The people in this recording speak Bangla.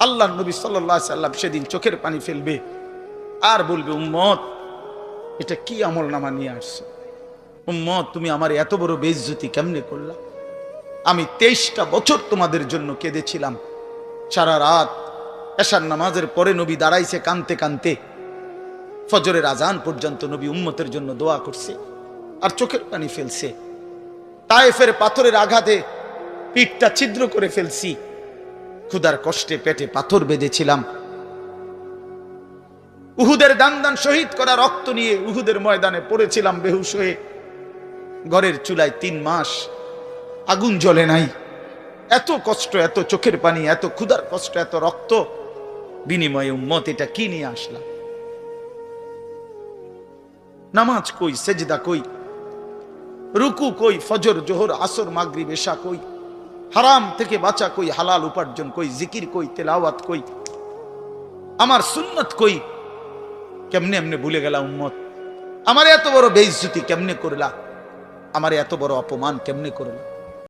আল্লাহর নবী সাল্লাল্লাহু আলাইহি সাল্লাম সেদিন চোখের পানি ফেলবে আর বলবে, উম্মত এটা কি আমলনামা নিয়ে আসছো? উম্মত তুমি আমার এত বড় বেইজ্জতি কেমনে করলা? আমি 23টা বছর তোমাদের জন্য কেঁদেছিলাম। সারা রাত এশার নামাজের পরে নবী দাঁড়াইছে কানতে কানতে, ফজরের আজান পর্যন্ত নবী উম্মতের জন্য দোয়া করছে আর চোখের পানি ফেলছে। তায়েফের পাথরের আঘাতে পিঠটা ছিদ্র করে ফেলছি, ক্ষুধার কষ্টে পেটে পাথর বেঁধেছিলাম। উহুদের দান দান শহীদ করা রক্ত নিয়ে উহুদের ময়দানে পড়েছিলাম বেহুশ হয়ে। ঘরের চুলায় 3 মাস আগুন জ্বলে নাই। এত কষ্ট, এত চোখের পানি, এত ক্ষুধার কষ্ট, এত রক্ত, বিনিময়ে উম্মত এটা কি নিয়ে আসলাম? নামাজ কই, সেজদা কই, রুকু কই, ফজর জোহর আসর মাগরিব এশা কই, হারাম থেকে বাঁচা কই, হালাল উপার্জন কই, জিকির কই, তেলাওয়াত কই, আমার সুন্নত কই? কেমনে এমনে ভুলে গেলা উম্মত? আমার এত বড় বেইজ্জতি কেমনে করলা? আমার এত বড় অপমান কেমনে করলা?